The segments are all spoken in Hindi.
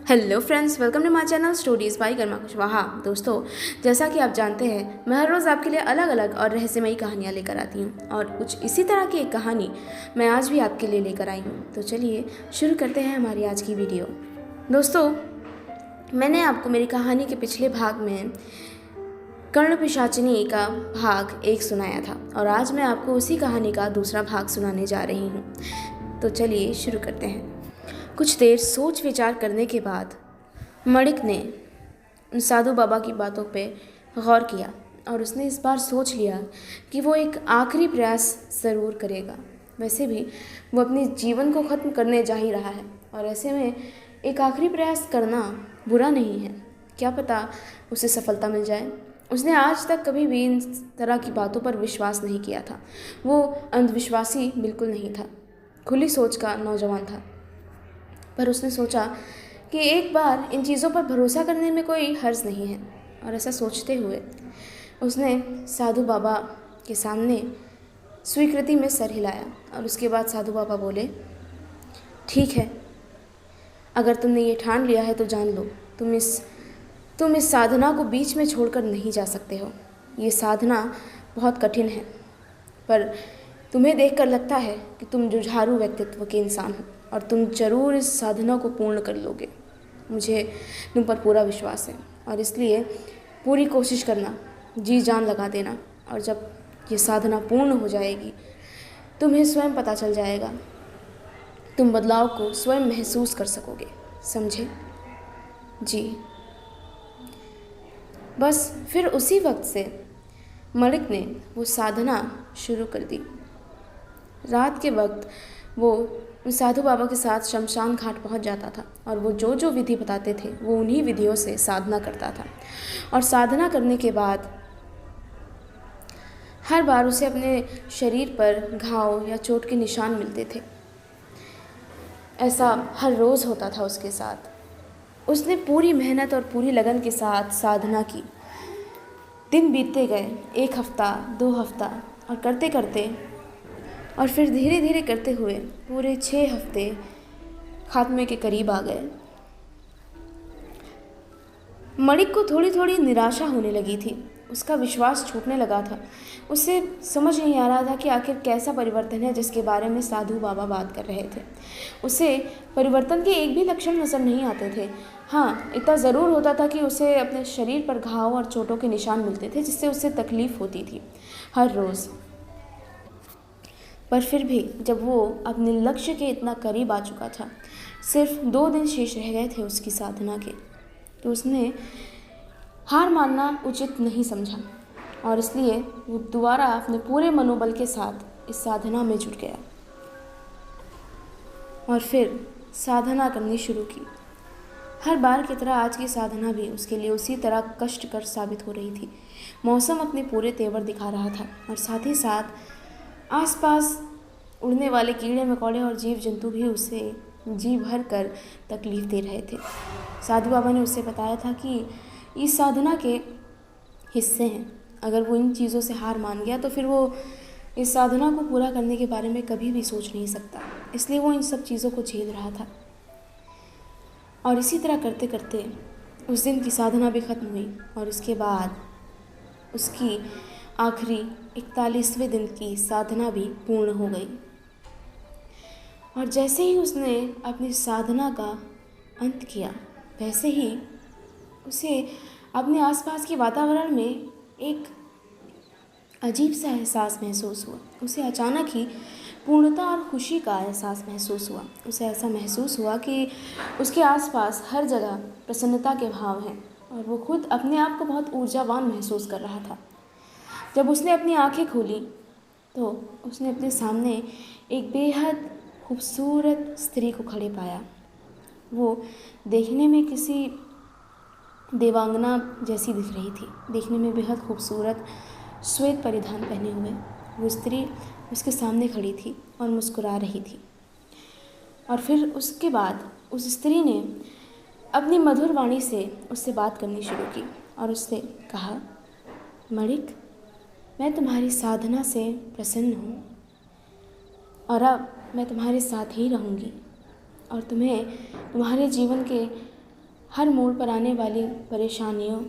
Hello friends, welcome to my channel stories by Garima Kushwaha. दोस्तों, जैसा कि आप जानते हैं, मैं हर रोज़ आपके लिए अलग अलग और रहस्यमयी कहानियाँ लेकर आती हूँ और कुछ इसी तरह की एक कहानी मैं आज भी आपके लिए लेकर आई हूँ। तो चलिए शुरू करते हैं हमारी आज की वीडियो। दोस्तों, मैंने आपको मेरी कहानी के पिछले भाग में कर्ण पिशाचिनी का भाग 1 सुनाया था और आज मैं आपको उसी कहानी का दूसरा भाग सुनाने जा रही हूँ। तो चलिए शुरू करते हैं। कुछ देर सोच विचार करने के बाद मणिक ने उन साधु बाबा की बातों पे गौर किया और उसने इस बार सोच लिया कि वो एक आखिरी प्रयास ज़रूर करेगा। वैसे भी वो अपने जीवन को ख़त्म करने जा ही रहा है और ऐसे में एक आखिरी प्रयास करना बुरा नहीं है। क्या पता उसे सफलता मिल जाए। उसने आज तक कभी भी इन तरह की बातों पर विश्वास नहीं किया था। वो अंधविश्वासी बिल्कुल नहीं था, खुली सोच का नौजवान था। पर उसने सोचा कि एक बार इन चीज़ों पर भरोसा करने में कोई हर्ज नहीं है और ऐसा सोचते हुए उसने साधु बाबा के सामने स्वीकृति में सर हिलाया और उसके बाद साधु बाबा बोले, ठीक है, अगर तुमने ये ठान लिया है तो जान लो, तुम इस साधना को बीच में छोड़कर नहीं जा सकते हो। ये साधना बहुत कठिन है, पर तुम्हें देखकर लगता है कि तुम जुझारू व्यक्तित्व के इंसान हो और तुम जरूर इस साधना को पूर्ण कर लोगे। मुझे तुम पर पूरा विश्वास है और इसलिए पूरी कोशिश करना, जी जान लगा देना और जब ये साधना पूर्ण हो जाएगी तुम्हें स्वयं पता चल जाएगा। तुम बदलाव को स्वयं महसूस कर सकोगे, समझे? जी। बस फिर उसी वक्त से मणिक ने वो साधना शुरू कर दी। रात के वक्त वो उन साधु बाबा के साथ शमशान घाट पहुंच जाता था और वो जो जो विधि बताते थे वो उन्हीं विधियों से साधना करता था। और साधना करने के बाद हर बार उसे अपने शरीर पर घाव या चोट के निशान मिलते थे। ऐसा हर रोज़ होता था उसके साथ। उसने पूरी मेहनत और पूरी लगन के साथ साधना की। दिन बीतते गए, 1 हफ्ता, 2 हफ्ता और करते करते और फिर धीरे धीरे करते हुए पूरे 6 हफ्ते खात्मे के करीब आ गए। मणिक को थोड़ी थोड़ी निराशा होने लगी थी। उसका विश्वास छूटने लगा था। उसे समझ नहीं आ रहा था कि आखिर कैसा परिवर्तन है जिसके बारे में साधु बाबा बात कर रहे थे। उसे परिवर्तन के एक भी लक्षण नज़र नहीं आते थे। हाँ, इतना ज़रूर होता था कि उसे अपने शरीर पर घाव और चोटों के निशान मिलते थे जिससे उसे तकलीफ़ होती थी हर रोज़। पर फिर भी जब वो अपने लक्ष्य के इतना करीब आ चुका था, सिर्फ 2 दिन शेष रह गए थे उसकी साधना के, तो उसने हार मानना उचित नहीं समझा और इसलिए वो दोबारा अपने पूरे मनोबल के साथ इस साधना में जुट गया और फिर साधना करनी शुरू की। हर बार की तरह आज की साधना भी उसके लिए उसी तरह कष्टकर साबित हो रही थी। मौसम अपने पूरे तेवर दिखा रहा था और साथ ही साथ आसपास उड़ने वाले कीड़े मकोड़े और जीव जंतु भी उसे जी भर कर तकलीफ़ दे रहे थे। साधु बाबा ने उससे बताया था कि इस साधना के हिस्से हैं। अगर वो इन चीज़ों से हार मान गया तो फिर वो इस साधना को पूरा करने के बारे में कभी भी सोच नहीं सकता। इसलिए वो इन सब चीज़ों को झेल रहा था और इसी तरह करते करते उस दिन की साधना भी ख़त्म हुई और उसके बाद उसकी आखिरी 41वें दिन की साधना भी पूर्ण हो गई। और जैसे ही उसने अपनी साधना का अंत किया, वैसे ही उसे अपने आसपास के वातावरण में एक अजीब सा एहसास महसूस हुआ। उसे अचानक ही पूर्णता और खुशी का एहसास महसूस हुआ। उसे ऐसा महसूस हुआ कि उसके आसपास हर जगह प्रसन्नता के भाव हैं और वो खुद अपने आप को बहुत ऊर्जावान महसूस कर रहा था। जब उसने अपनी आंखें खोली तो उसने अपने सामने एक बेहद खूबसूरत स्त्री को खड़े पाया। वो देखने में किसी देवांगना जैसी दिख रही थी। देखने में बेहद खूबसूरत श्वेत परिधान पहने हुए वो स्त्री उसके सामने खड़ी थी और मुस्कुरा रही थी। और फिर उसके बाद उस स्त्री ने अपनी मधुर वाणी से उससे बात करनी शुरू की और उससे कहा, मणिक, मैं तुम्हारी साधना से प्रसन्न हूँ और अब मैं तुम्हारे साथ ही रहूँगी और तुम्हें तुम्हारे जीवन के हर मोड़ पर आने वाली परेशानियों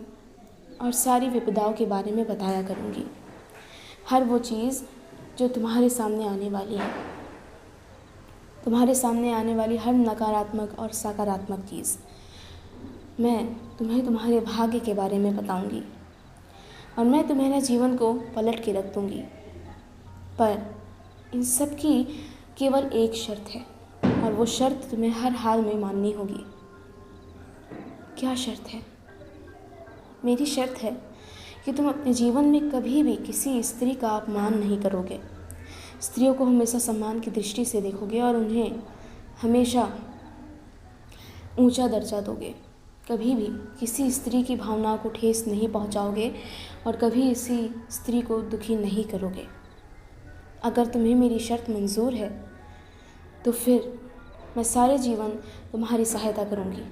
और सारी विपदाओं के बारे में बताया करूँगी। हर वो चीज़ जो तुम्हारे सामने आने वाली है, तुम्हारे सामने आने वाली हर नकारात्मक और सकारात्मक चीज़ मैं तुम्हें तुम्हारे भाग्य के बारे में बताऊंगी और मैं तुम्हारे जीवन को पलट के रख दूंगी। पर इन सब की केवल एक शर्त है और वो शर्त तुम्हें हर हाल में माननी होगी। क्या शर्त है? मेरी शर्त है कि तुम अपने जीवन में कभी भी किसी स्त्री का अपमान नहीं करोगे। स्त्रियों को हमेशा सम्मान की दृष्टि से देखोगे और उन्हें हमेशा ऊंचा दर्जा दोगे। कभी भी किसी स्त्री की भावनाओं को ठेस नहीं पहुंचाओगे और कभी किसी स्त्री को दुखी नहीं करोगे। अगर तुम्हें मेरी शर्त मंजूर है तो फिर मैं सारे जीवन तुम्हारी सहायता करूंगी।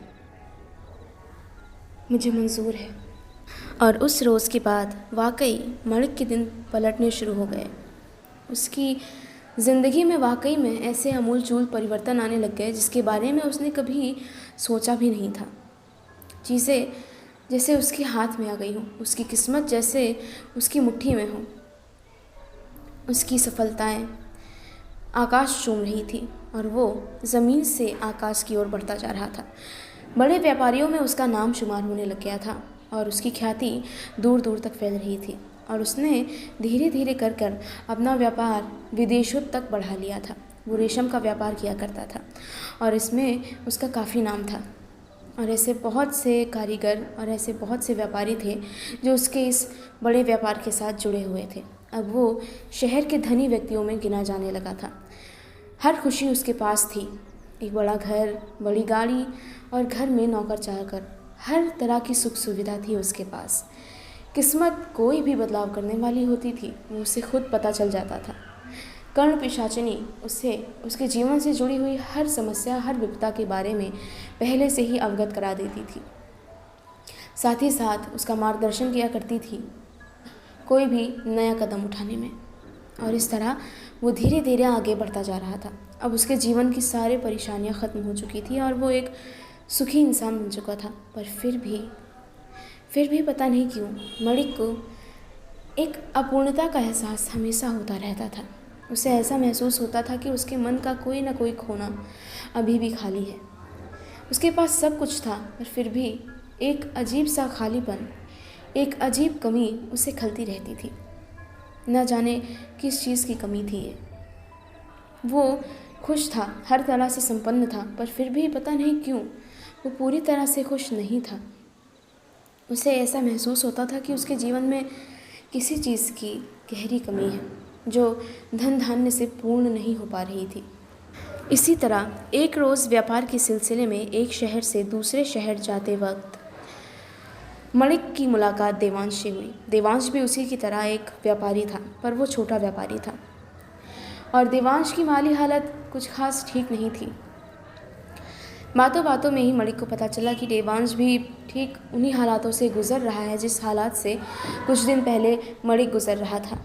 मुझे मंजूर है। और उस रोज़ के बाद वाकई मणिक के दिन पलटने शुरू हो गए। उसकी ज़िंदगी में वाकई में ऐसे अमूल चूल परिवर्तन आने लग गए जिसके बारे में उसने कभी सोचा भी नहीं था। चीज़ें जैसे उसके हाथ में आ गई हों, उसकी किस्मत जैसे उसकी मुट्ठी में हो। उसकी सफलताएं आकाश चूम रही थी और वो ज़मीन से आकाश की ओर बढ़ता जा रहा था। बड़े व्यापारियों में उसका नाम शुमार होने लग गया था और उसकी ख्याति दूर दूर तक फैल रही थी और उसने धीरे धीरे कर कर अपना व्यापार विदेशों तक बढ़ा लिया था। वो रेशम का व्यापार किया करता था और इसमें उसका काफ़ी नाम था। और ऐसे बहुत से कारीगर और ऐसे बहुत से व्यापारी थे जो उसके इस बड़े व्यापार के साथ जुड़े हुए थे। अब वो शहर के धनी व्यक्तियों में गिना जाने लगा था। हर खुशी उसके पास थी। एक बड़ा घर, बड़ी गाड़ी और घर में नौकर चाकर, हर तरह की सुख सुविधा थी उसके पास। किस्मत कोई भी बदलाव करने वाली होती थी वो उसे खुद पता चल जाता था। कर्ण पिशाचिनी उसे उसके जीवन से जुड़ी हुई हर समस्या, हर विपदा के बारे में पहले से ही अवगत करा देती थी। साथ ही साथ उसका मार्गदर्शन किया करती थी कोई भी नया कदम उठाने में। और इस तरह वो धीरे धीरे आगे बढ़ता जा रहा था। अब उसके जीवन की सारी परेशानियां ख़त्म हो चुकी थी और वो एक सुखी इंसान बन चुका था। पर फिर भी पता नहीं क्यों मणिक को एक अपूर्णता का एहसास हमेशा होता रहता था। उसे ऐसा महसूस होता था कि उसके मन का कोई ना कोई कोना अभी भी खाली है। उसके पास सब कुछ था पर फिर भी एक अजीब सा खालीपन, एक अजीब कमी उसे खलती रहती थी। न जाने किस चीज़ की कमी थी ये। वो खुश था, हर तरह से संपन्न था, पर फिर भी पता नहीं क्यों वो पूरी तरह से खुश नहीं था। उसे ऐसा महसूस होता था कि उसके जीवन में किसी चीज़ की गहरी कमी है जो धन धान्य से पूर्ण नहीं हो पा रही थी। इसी तरह एक रोज़ व्यापार के सिलसिले में एक शहर से दूसरे शहर जाते वक्त मणिक की मुलाकात देवांश से हुई। देवांश भी उसी की तरह एक व्यापारी था, पर वो छोटा व्यापारी था और देवांश की माली हालत कुछ खास ठीक नहीं थी। बातों बातों में ही मणिक को पता चला कि देवांश भी ठीक उन्हीं हालातों से गुजर रहा है जिस हालात से कुछ दिन पहले मणिक गुजर रहा था।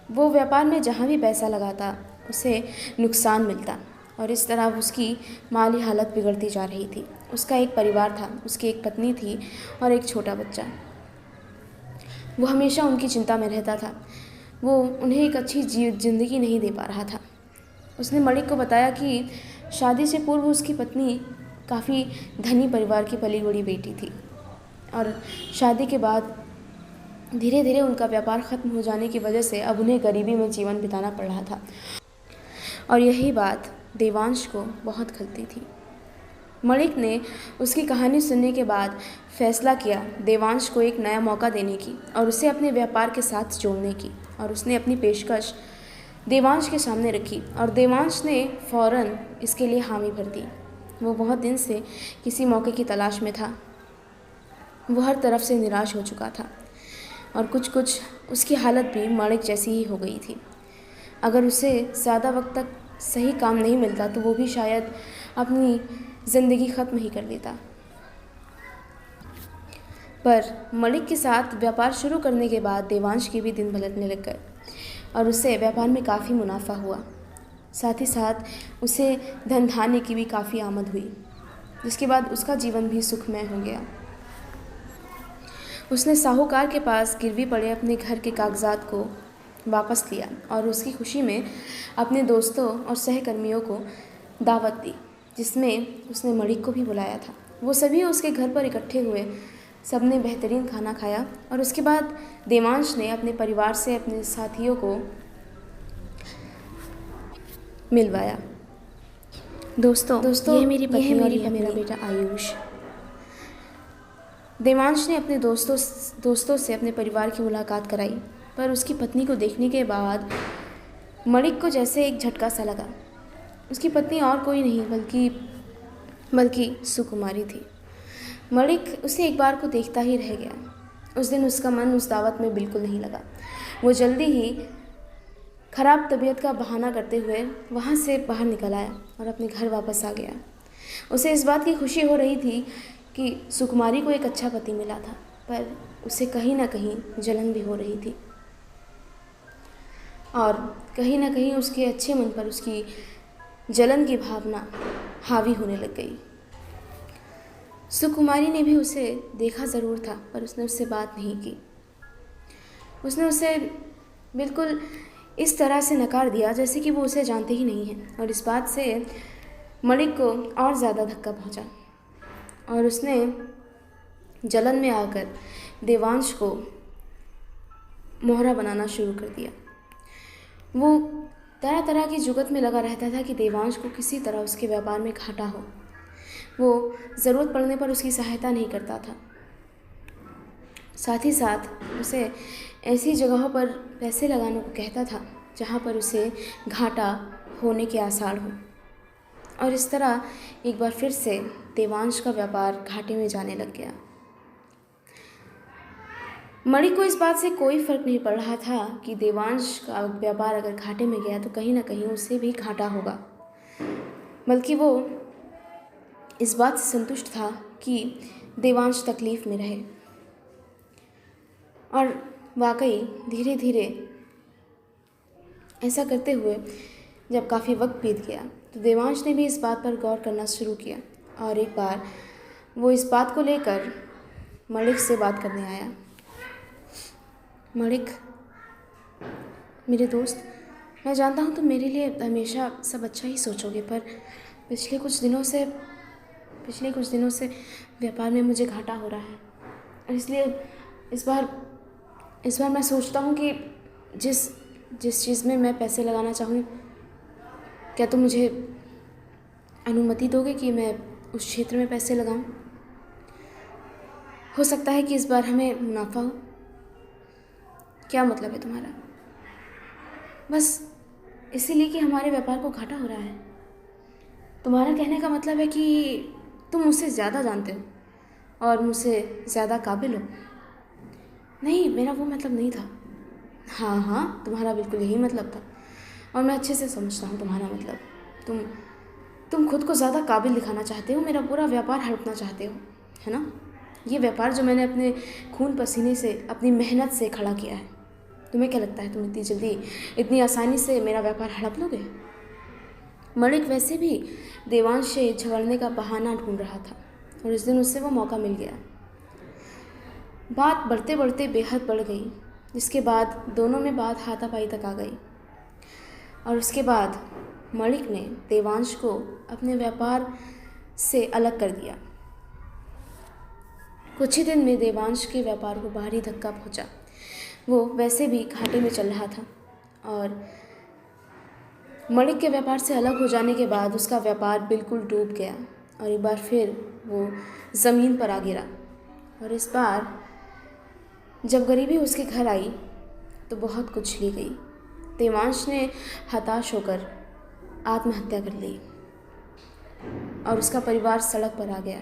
वो व्यापार में जहाँ भी पैसा लगाता उसे नुकसान मिलता और इस तरह उसकी माली हालत बिगड़ती जा रही थी। उसका एक परिवार था, उसकी एक पत्नी थी और एक छोटा बच्चा। वो हमेशा उनकी चिंता में रहता था। वो उन्हें एक अच्छी ज़िंदगी नहीं दे पा रहा था। उसने मणिक को बताया कि शादी से पूर्व उसकी पत्नी काफ़ी धनी परिवार की पली बड़ी बेटी थी और शादी के बाद धीरे धीरे उनका व्यापार ख़त्म हो जाने की वजह से अब उन्हें गरीबी में जीवन बिताना पड़ रहा था। और यही बात देवांश को बहुत खलती थी। मणिक ने उसकी कहानी सुनने के बाद फैसला किया देवांश को एक नया मौका देने की और उसे अपने व्यापार के साथ जोड़ने की। और उसने अपनी पेशकश देवांश के सामने रखी और देवांश ने फ़ौरन इसके लिए हामी भर दी। वो बहुत दिन से किसी मौके की तलाश में था। वो हर तरफ से निराश हो चुका था और कुछ उसकी हालत भी मणिक जैसी ही हो गई थी। अगर उसे ज़्यादा वक्त तक सही काम नहीं मिलता तो वो भी शायद अपनी ज़िंदगी ख़त्म ही कर देता। पर मणिक के साथ व्यापार शुरू करने के बाद देवांश के भी दिन पलटने लग गए और उससे व्यापार में काफ़ी मुनाफा हुआ। साथ ही साथ उसे धन धान्य की भी काफ़ी आमद हुई। जिसके बाद उसका जीवन भी सुखमय हो गया। उसने साहूकार के पास गिरवी पड़े अपने घर के कागजात को वापस लिया और उसकी खुशी में अपने दोस्तों और सहकर्मियों को दावत दी, जिसमें उसने मणिक को भी बुलाया था। वो सभी उसके घर पर इकट्ठे हुए, सबने बेहतरीन खाना खाया और उसके बाद देवांश ने अपने परिवार से अपने साथियों को मिलवाया। दोस्तों ये मेरी पत्नी और ये मेरा बेटा आयुष। देवांश ने अपने दोस्तों से अपने परिवार की मुलाकात कराई, पर उसकी पत्नी को देखने के बाद मणिक को जैसे एक झटका सा लगा। उसकी पत्नी और कोई नहीं बल्कि सुकुमारी थी। मणिक उसे एक बार को देखता ही रह गया। उस दिन उसका मन उस दावत में बिल्कुल नहीं लगा। वो जल्दी ही खराब तबीयत का बहाना करते हुए वहाँ से बाहर निकल आया और अपने घर वापस आ गया। उसे इस बात की खुशी हो रही थी कि सुकुमारी को एक अच्छा पति मिला था, पर उसे कहीं ना कहीं जलन भी हो रही थी और कहीं ना कहीं उसके अच्छे मन पर उसकी जलन की भावना हावी होने लग गई। सुकुमारी ने भी उसे देखा ज़रूर था, पर उसने उससे बात नहीं की। उसने उसे बिल्कुल इस तरह से नकार दिया जैसे कि वो उसे जानते ही नहीं है, और इस बात से मणिक को और ज़्यादा धक्का पहुंचा और उसने जलन में आकर देवांश को मोहरा बनाना शुरू कर दिया। वो तरह तरह की जुगत में लगा रहता था कि देवांश को किसी तरह उसके व्यापार में घाटा हो। वो ज़रूरत पड़ने पर उसकी सहायता नहीं करता था, साथ ही साथ उसे ऐसी जगहों पर पैसे लगाने को कहता था जहाँ पर उसे घाटा होने के आसार हो। और इस तरह एक बार फिर से देवांश का व्यापार घाटे में जाने लग गया। मणिक को इस बात से कोई फर्क नहीं पड़ रहा था कि देवांश का व्यापार अगर घाटे में गया तो कहीं ना कहीं उससे भी घाटा होगा, बल्कि वो इस बात से संतुष्ट था कि देवांश तकलीफ़ में रहे। और वाकई धीरे धीरे ऐसा करते हुए जब काफ़ी वक्त बीत गया तो देवांश ने भी इस बात पर गौर करना शुरू किया और एक बार वो इस बात को लेकर मणिक से बात करने आया। मणिक, मेरे दोस्त, मैं जानता हूँ तुम मेरे लिए हमेशा सब अच्छा ही सोचोगे, पर पिछले कुछ दिनों से व्यापार में मुझे घाटा हो रहा है और इसलिए इस बार मैं सोचता हूँ कि जिस चीज़ में मैं पैसे लगाना चाहूँ, क्या तुम मुझे अनुमति दोगे कि मैं उस क्षेत्र में पैसे लगाऊं? हो सकता है कि इस बार हमें मुनाफा हो। क्या मतलब है तुम्हारा? बस इसीलिए कि हमारे व्यापार को घाटा हो रहा है। तुम्हारा कहने का मतलब है कि तुम मुझसे ज़्यादा जानते हो और मुझसे ज़्यादा काबिल हो। नहीं, मेरा वो मतलब नहीं था। हाँ, तुम्हारा बिल्कुल यही मतलब था और मैं अच्छे से समझता हूँ तुम्हारा मतलब। तुम खुद को ज़्यादा काबिल दिखाना चाहते हो, मेरा पूरा व्यापार हड़पना चाहते हो, है ना? ये व्यापार जो मैंने अपने खून पसीने से, अपनी मेहनत से खड़ा किया है, तुम्हें क्या लगता है तुम इतनी जल्दी, इतनी आसानी से मेरा व्यापार हड़प लोगे? मणिक वैसे भी देवांश से झगड़ने का बहाना ढूंढ रहा था और इस दिन उससे वो मौका मिल गया। बात बढ़ते बढ़ते बेहद बढ़ गई, जिसके बाद दोनों में बात हाथापाई तक आ गई और उसके बाद मणिक ने देवांश को अपने व्यापार से अलग कर दिया। कुछ ही दिन में देवांश के व्यापार को भारी धक्का पहुंचा। वो वैसे भी घाटे में चल रहा था और मणिक के व्यापार से अलग हो जाने के बाद उसका व्यापार बिल्कुल डूब गया और एक बार फिर वो ज़मीन पर आ गिरा। और इस बार जब गरीबी उसके घर आई तो बहुत कुछ ली गई। देवांश ने हताश होकर आत्महत्या कर ली और उसका परिवार सड़क पर आ गया।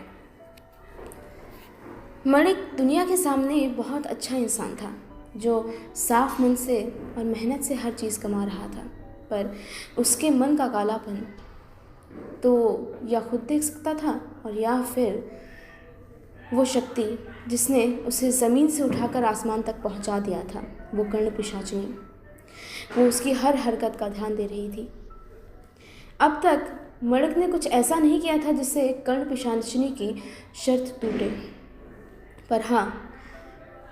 मणिक दुनिया के सामने बहुत अच्छा इंसान था जो साफ मन से और मेहनत से हर चीज़ कमा रहा था, पर उसके मन का कालापन तो या खुद देख सकता था और या फिर वो शक्ति जिसने उसे ज़मीन से उठाकर आसमान तक पहुंचा दिया था, वो कर्ण पिशाचिनी, वो उसकी हर हरकत का ध्यान दे रही थी। अब तक मड़क ने कुछ ऐसा नहीं किया था जिससे कर्ण पिशाचिनी की शर्त टूटे, पर हाँ,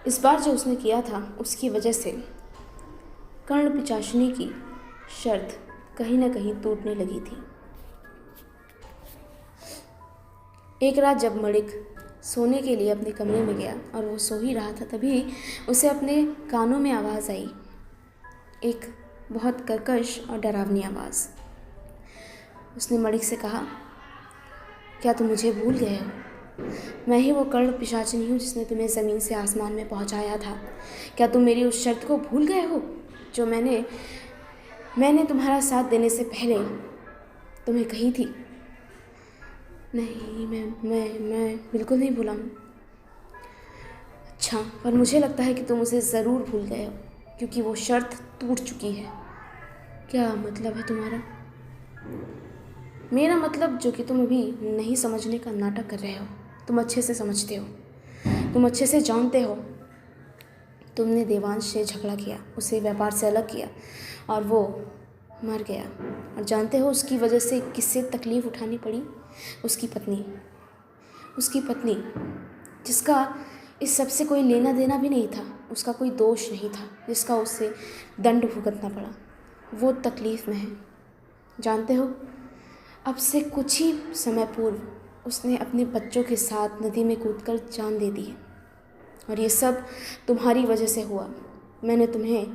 इस बार जो उसने किया था उसकी वजह से कर्ण पिशाचिनी की शर्त कहीं ना कहीं टूटने लगी थी। एक रात जब मणिक सोने के लिए अपने कमरे में गया और वो सो ही रहा था, तभी उसे अपने कानों में आवाज़ आई, एक बहुत कर्कश और डरावनी आवाज़। उसने मणिक से कहा, क्या तुम मुझे भूल गए हो? मैं ही वो कर्ण पिशाचिनी हूँ जिसने तुम्हें ज़मीन से आसमान में पहुँचाया था। क्या तुम मेरी उस शर्त को भूल गए हो जो मैंने तुम्हारा साथ देने से पहले तुम्हें कही थी? नहीं, मैं बिल्कुल नहीं भूला हूँ। अच्छा, पर मुझे लगता है कि तुम उसे ज़रूर भूल गए हो, क्योंकि वो शर्त टूट चुकी है। क्या मतलब है तुम्हारा? मेरा मतलब जो कि तुम अभी नहीं समझने का नाटक कर रहे हो, तुम अच्छे से समझते हो, तुम अच्छे से जानते हो। तुमने देवांश से झगड़ा किया, उसे व्यापार से अलग किया और वो मर गया। और जानते हो उसकी वजह से किससे तकलीफ़ उठानी पड़ी? उसकी पत्नी जिसका इस सब से कोई लेना देना भी नहीं था, उसका कोई दोष नहीं था, जिसका उससे दंड भुगतना पड़ा, वो तकलीफ़ में है। जानते हो, अब से कुछ ही समय पूर्व उसने अपने बच्चों के साथ नदी में कूदकर जान दे दी है, और ये सब तुम्हारी वजह से हुआ। मैंने तुम्हें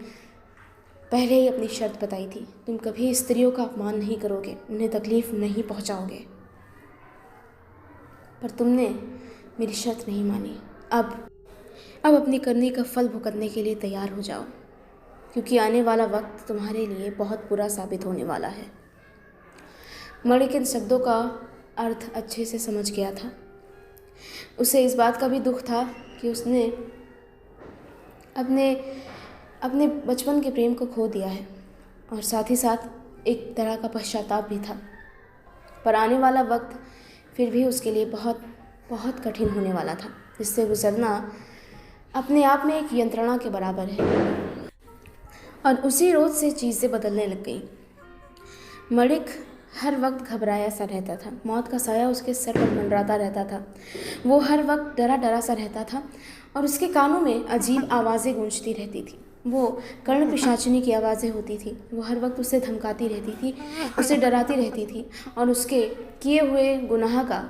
पहले ही अपनी शर्त बताई थी, तुम कभी स्त्रियों का अपमान नहीं करोगे, उन्हें तकलीफ़ नहीं पहुंचाओगे, पर तुमने मेरी शर्त नहीं मानी। अब अपनी करनी का फल भुगतने के लिए तैयार हो जाओ, क्योंकि आने वाला वक्त तुम्हारे लिए बहुत बुरा साबित होने वाला है। मणिक इन शब्दों का अर्थ अच्छे से समझ गया था। उसे इस बात का भी दुख था कि उसने अपने बचपन के प्रेम को खो दिया है, और साथ ही साथ एक तरह का पश्चाताप भी था। पर आने वाला वक्त फिर भी उसके लिए बहुत बहुत कठिन होने वाला था, जिससे गुजरना अपने आप में एक यंत्रणा के बराबर है। और उसी रोज़ से चीज़ें बदलने लग गई। मणिक हर वक्त घबराया सा रहता था, मौत का साया उसके सर पर मंडराता रहता था। वो हर वक्त डरा डरा सा रहता था, और उसके कानों में अजीब आवाज़ें गूंजती रहती थी। वो कर्ण पिशाचिनी की आवाज़ें होती थी। वो हर वक्त उसे धमकाती रहती थी, उसे डराती रहती थी, और उसके किए हुए गुनाह का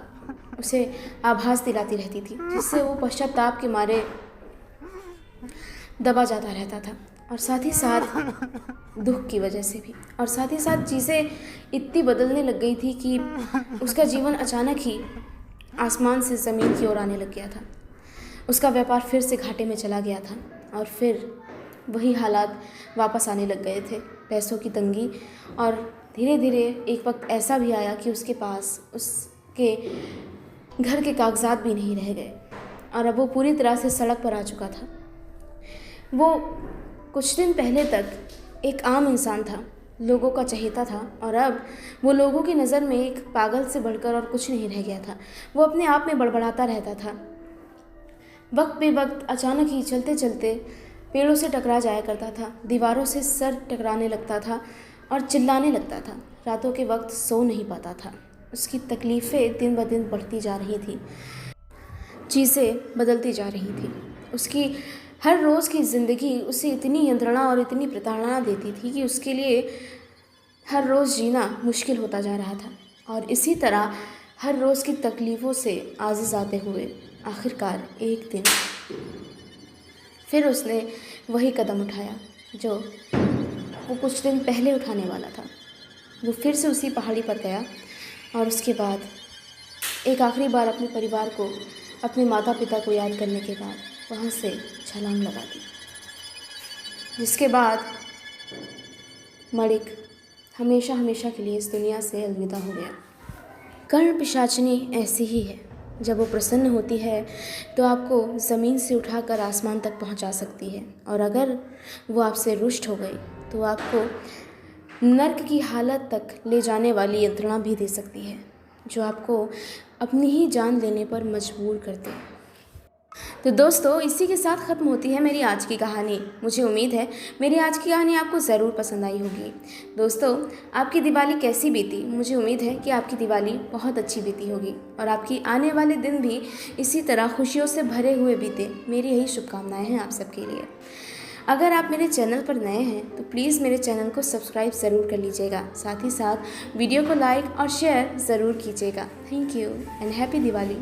उसे आभास दिलाती रहती थी, जिससे वो पश्चाताप के मारे दबा जाता रहता था। और साथ ही साथ दुख की वजह से भी, और साथ ही साथ चीज़ें इतनी बदलने लग गई थी कि उसका जीवन अचानक ही आसमान से ज़मीन की ओर आने लग गया था। उसका व्यापार फिर से घाटे में चला गया था, और फिर वही हालात वापस आने लग गए थे, पैसों की तंगी। और धीरे धीरे एक वक्त ऐसा भी आया कि उसके पास उसके घर के कागजात भी नहीं रह गए, और अब वो पूरी तरह से सड़क पर आ चुका था। वो कुछ दिन पहले तक एक आम इंसान था, लोगों का चहेता था, और अब वो लोगों की नज़र में एक पागल से बढ़कर और कुछ नहीं रह गया था। वो अपने आप में बड़बड़ाता रहता था। वक्त बे वक्त अचानक ही चलते चलते पेड़ों से टकरा जाया करता था, दीवारों से सर टकराने लगता था और चिल्लाने लगता था। रातों के वक्त सो नहीं पाता था। उसकी तकलीफ़ें दिन ब दिन बढ़ती जा रही थी, चीज़ें बदलती जा रही थी। उसकी हर रोज़ की ज़िंदगी उसे इतनी यंत्रणा और इतनी प्रताड़ना देती थी कि उसके लिए हर रोज़ जीना मुश्किल होता जा रहा था। और इसी तरह हर रोज़ की तकलीफ़ों से आज़िज़ आते हुए आखिरकार एक दिन फिर उसने वही कदम उठाया जो वो कुछ दिन पहले उठाने वाला था। वो फिर से उसी पहाड़ी पर गया, और उसके बाद एक आखिरी बार अपने परिवार को, अपने माता पिता को याद करने के बाद वहाँ से छलांग लगा दी, जिसके बाद मणिक हमेशा हमेशा के लिए इस दुनिया से अलविदा हो गया। कर्ण पिशाचिनी ऐसी ही है, जब वो प्रसन्न होती है तो आपको ज़मीन से उठाकर आसमान तक पहुंचा सकती है, और अगर वो आपसे रुष्ट हो गई तो आपको नर्क की हालत तक ले जाने वाली यंत्रणा भी दे सकती है, जो आपको अपनी ही जान लेने पर मजबूर कर दे। तो दोस्तों इसी के साथ ख़त्म होती है मेरी आज की कहानी। मुझे उम्मीद है मेरी आज की कहानी आपको ज़रूर पसंद आई होगी। दोस्तों आपकी दिवाली कैसी बीती? मुझे उम्मीद है कि आपकी दिवाली बहुत अच्छी बीती होगी और आपकी आने वाले दिन भी इसी तरह खुशियों से भरे हुए बीते। मेरी यही शुभकामनाएं हैं आप सबके लिए। अगर आप मेरे चैनल पर नए हैं तो प्लीज़ मेरे चैनल को सब्सक्राइब ज़रूर कर लीजिएगा। साथ ही साथ वीडियो को लाइक और शेयर ज़रूर कीजिएगा। Thank you and happy Diwali.